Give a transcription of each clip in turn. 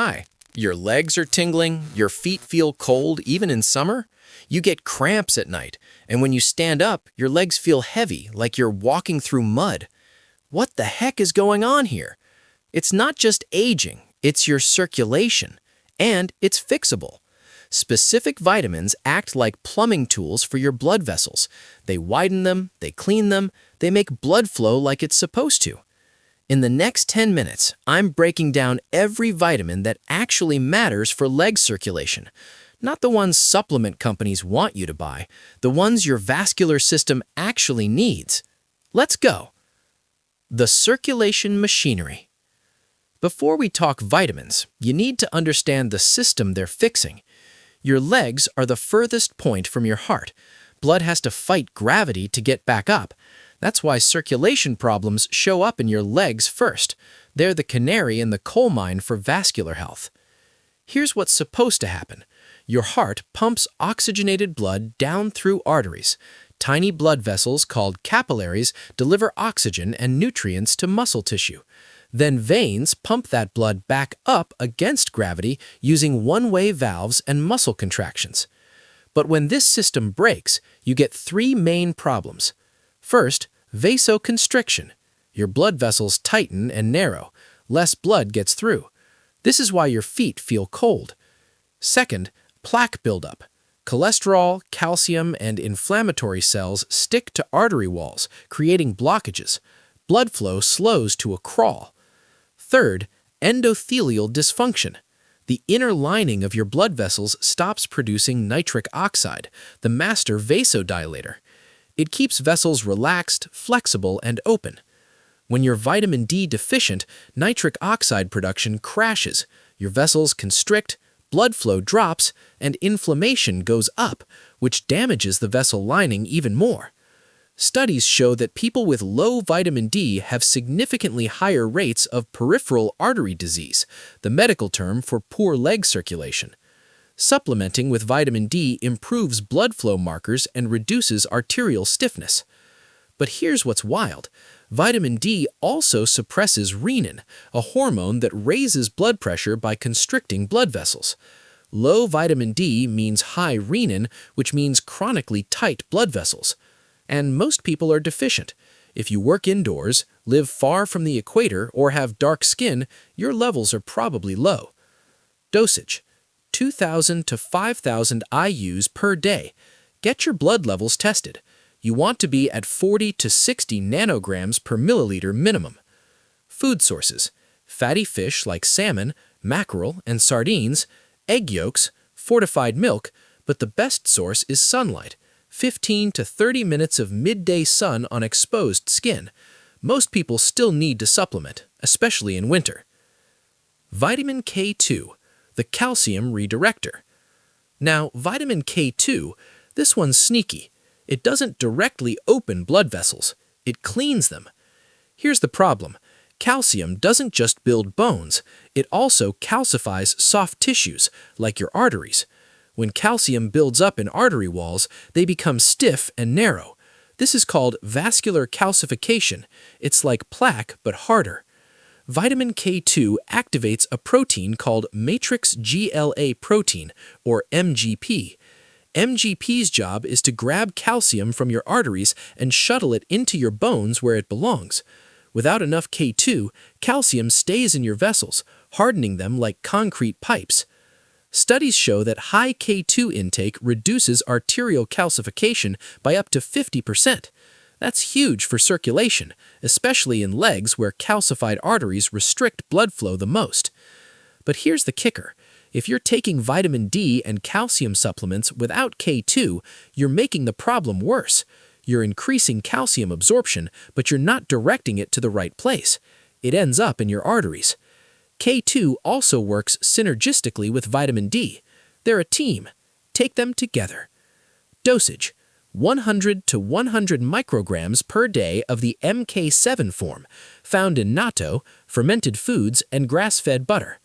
Hi. Your legs are tingling, your feet feel cold even in summer? You get cramps at night, and when you stand up, your legs feel heavy like you're walking through mud. What the heck is going on here? It's not just aging, it's your circulation, and it's fixable. Specific vitamins act like plumbing tools for your blood vessels. They widen them, they clean them, they make blood flow like it's supposed to. In the next 10 minutes, I'm breaking down every vitamin that actually matters for leg circulation. Not the ones supplement companies want you to buy, the ones your vascular system actually needs. Let's go. The circulation machinery. Before we talk vitamins, you need to understand the system they're fixing. Your legs are the furthest point from your heart. Blood has to fight gravity to get back up. That's why circulation problems show up in your legs first. They're the canary in the coal mine for vascular health. Here's what's supposed to happen. Your heart pumps oxygenated blood down through arteries. Tiny blood vessels called capillaries deliver oxygen and nutrients to muscle tissue. Then veins pump that blood back up against gravity using one-way valves and muscle contractions. But when this system breaks, you get three main problems. First, vasoconstriction. Your blood vessels tighten and narrow. Less blood gets through. This is why your feet feel cold. Second, plaque buildup. Cholesterol, calcium, and inflammatory cells stick to artery walls, creating blockages. Blood flow slows to a crawl. Third, endothelial dysfunction. The inner lining of your blood vessels stops producing nitric oxide, the master vasodilator. It keeps vessels relaxed, flexible, and open. When you're vitamin D deficient, nitric oxide production crashes. Your vessels constrict, blood flow drops, and inflammation goes up, which damages the vessel lining even more. Studies show that people with low vitamin D have significantly higher rates of peripheral artery disease, the medical term for poor leg circulation. Supplementing with vitamin D improves blood flow markers and reduces arterial stiffness. But here's what's wild. Vitamin D also suppresses renin, a hormone that raises blood pressure by constricting blood vessels. Low vitamin D means high renin, which means chronically tight blood vessels. And most people are deficient. If you work indoors, live far from the equator, or have dark skin, your levels are probably low. Dosage: 2,000 to 5,000 IUs per day. Get your blood levels tested. You want to be at 40 to 60 nanograms per milliliter minimum. Food sources: fatty fish like salmon, mackerel, and sardines, egg yolks, fortified milk, but the best source is sunlight. 15 to 30 minutes of midday sun on exposed skin. Most people still need to supplement, especially in winter. Vitamin K2, the calcium redirector. Now, vitamin K2, this one's sneaky. It doesn't directly open blood vessels, it cleans them. Here's the problem. Calcium doesn't just build bones, it also calcifies soft tissues, like your arteries. When calcium builds up in artery walls, they become stiff and narrow. This is called vascular calcification. It's like plaque, but harder. Vitamin K2 activates a protein called matrix GLA protein, or MGP. MGP's job is to grab calcium from your arteries and shuttle it into your bones where it belongs. Without enough K2, calcium stays in your vessels, hardening them like concrete pipes. Studies show that high K2 intake reduces arterial calcification by up to 50%. That's huge for circulation, especially in legs where calcified arteries restrict blood flow the most. But here's the kicker. If you're taking vitamin D and calcium supplements without K2, you're making the problem worse. You're increasing calcium absorption, but you're not directing it to the right place. It ends up in your arteries. K2 also works synergistically with vitamin D. They're a team. Take them together. Dosage: 100 to 100 micrograms per day of the MK7 form, found in natto, fermented foods, and grass-fed butter.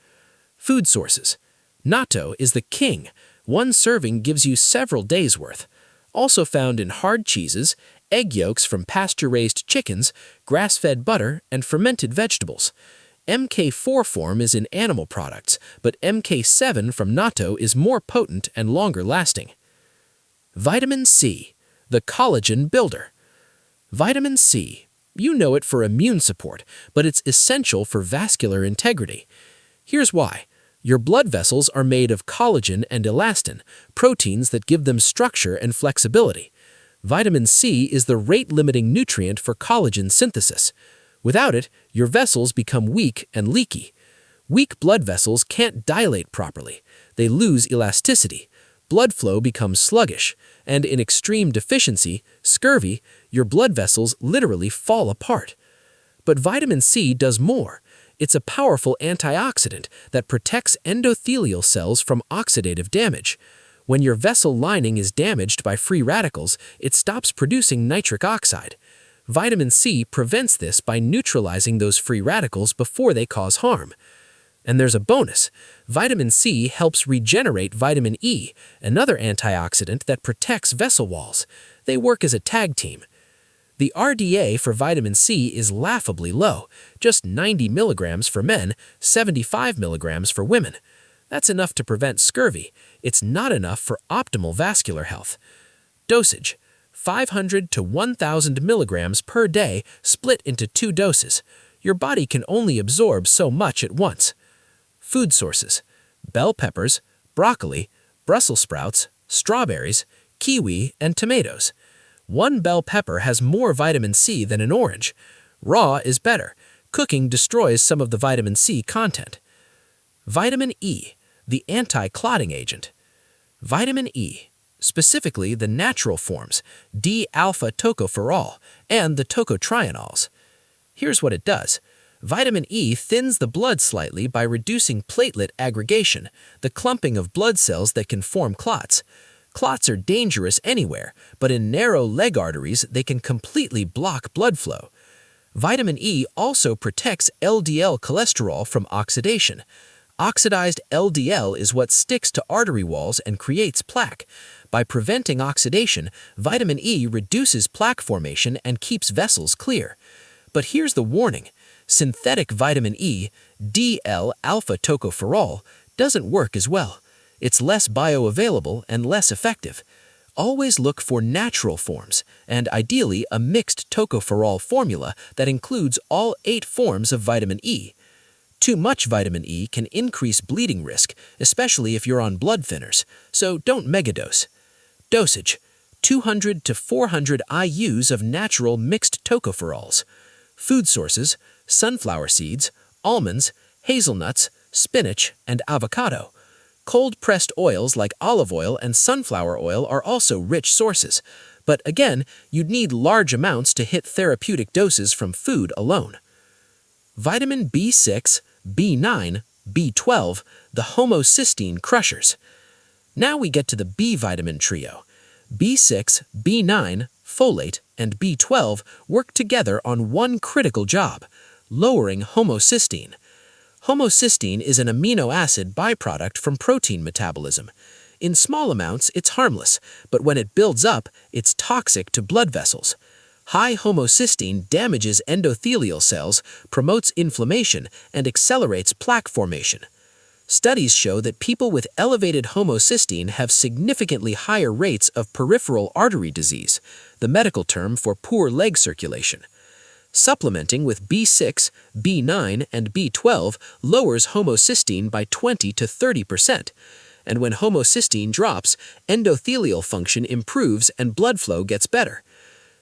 Food sources: natto is the king. One serving gives you several days' worth. Also found in hard cheeses, egg yolks from pasture-raised chickens, grass-fed butter, and fermented vegetables. MK4 form is in animal products, but MK7 from natto is more potent and longer lasting. Vitamin C, the collagen builder. Vitamin C. You know it for immune support, but it's essential for vascular integrity. Here's why. Your blood vessels are made of collagen and elastin, proteins that give them structure and flexibility. Vitamin C is the rate-limiting nutrient for collagen synthesis. Without it, your vessels become weak and leaky. Weak blood vessels can't dilate properly. They lose elasticity. Blood flow becomes sluggish, and in extreme deficiency, scurvy, your blood vessels literally fall apart. But vitamin C does more. It's a powerful antioxidant that protects endothelial cells from oxidative damage. When your vessel lining is damaged by free radicals, it stops producing nitric oxide. Vitamin C prevents this by neutralizing those free radicals before they cause harm. And there's a bonus. Vitamin C helps regenerate vitamin E, another antioxidant that protects vessel walls. They work as a tag team. The RDA for vitamin C is laughably low, just 90 milligrams for men, 75 milligrams for women. That's enough to prevent scurvy. It's not enough for optimal vascular health. Dosage: 500 to 1,000 milligrams per day split into 2 doses. Your body can only absorb so much at once. Food sources: bell peppers, broccoli, Brussels sprouts, strawberries, kiwi, and tomatoes. 1 bell pepper has more vitamin C than an orange. Raw is better. Cooking destroys some of the vitamin C content. Vitamin E, the anti-clotting agent. Vitamin E, specifically the natural forms, D-alpha tocopherol and the tocotrienols. Here's what it does. Vitamin E thins the blood slightly by reducing platelet aggregation, the clumping of blood cells that can form clots. Clots are dangerous anywhere, but in narrow leg arteries they can completely block blood flow. Vitamin E also protects LDL cholesterol from oxidation. Oxidized LDL is what sticks to artery walls and creates plaque. By preventing oxidation, vitamin E reduces plaque formation and keeps vessels clear. But here's the warning. Synthetic vitamin E, DL-alpha tocopherol, doesn't work as well. It's less bioavailable and less effective. Always look for natural forms, and ideally a mixed tocopherol formula that includes all 8 forms of vitamin E. Too much vitamin E can increase bleeding risk, especially if you're on blood thinners, so don't megadose. Dosage: 200 to 400 IUs of natural mixed tocopherols. Food sources: sunflower seeds, almonds, hazelnuts, spinach, and avocado. Cold-pressed oils like olive oil and sunflower oil are also rich sources, but again, you'd need large amounts to hit therapeutic doses from food alone. Vitamin B6, B9, B12, the homocysteine crushers. Now we get to the B vitamin trio. B6, B9, folate, and B12 work together on one critical job: lowering homocysteine. Homocysteine is an amino acid byproduct from protein metabolism. In small amounts, it's harmless, but when it builds up, it's toxic to blood vessels. High homocysteine damages endothelial cells, promotes inflammation, and accelerates plaque formation. Studies show that people with elevated homocysteine have significantly higher rates of peripheral artery disease, the medical term for poor leg circulation. Supplementing with B6, B9, and B12 lowers homocysteine by 20 to 30%. And when homocysteine drops, endothelial function improves and blood flow gets better.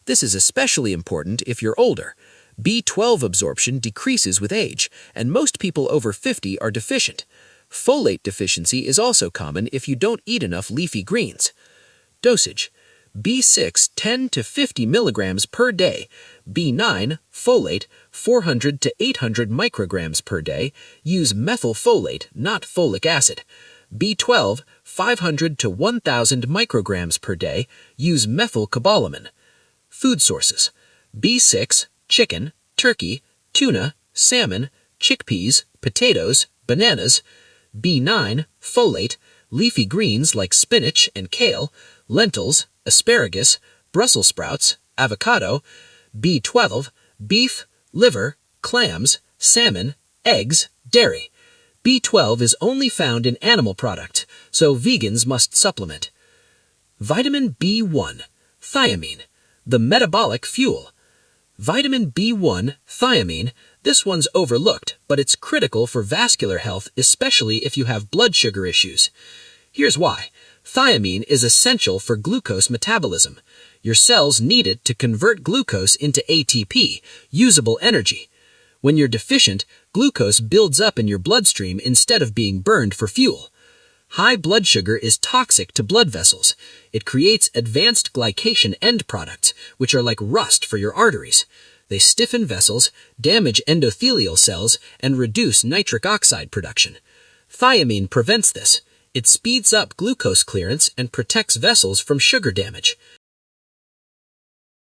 This is especially important if you're older. B12 absorption decreases with age, and most people over 50 are deficient. Folate deficiency is also common if you don't eat enough leafy greens. Dosage: B6 10 to 50 milligrams per day, B9, folate, 400 to 800 micrograms per day, use methylfolate, not folic acid. B12, 500 to 1,000 micrograms per day, use methylcobalamin. Food sources: B6, chicken, turkey, tuna, salmon, chickpeas, potatoes, bananas. B9, folate, leafy greens like spinach and kale, lentils, asparagus, Brussels sprouts, avocado. B12, beef, liver, clams, salmon, Eggs, dairy. B12 is only found in animal product, so vegans must supplement. Vitamin B1, thiamine, the metabolic fuel. Vitamin B1, thiamine, this one's overlooked, but it's critical for vascular health, especially if you have blood sugar issues. Here's why. Thiamine is essential for glucose metabolism. Your cells need it to convert glucose into ATP, usable energy. When you're deficient, glucose builds up in your bloodstream instead of being burned for fuel. High blood sugar is toxic to blood vessels. It creates advanced glycation end products, which are like rust for your arteries. They stiffen vessels, damage endothelial cells, and reduce nitric oxide production. Thiamine prevents this. It speeds up glucose clearance and protects vessels from sugar damage.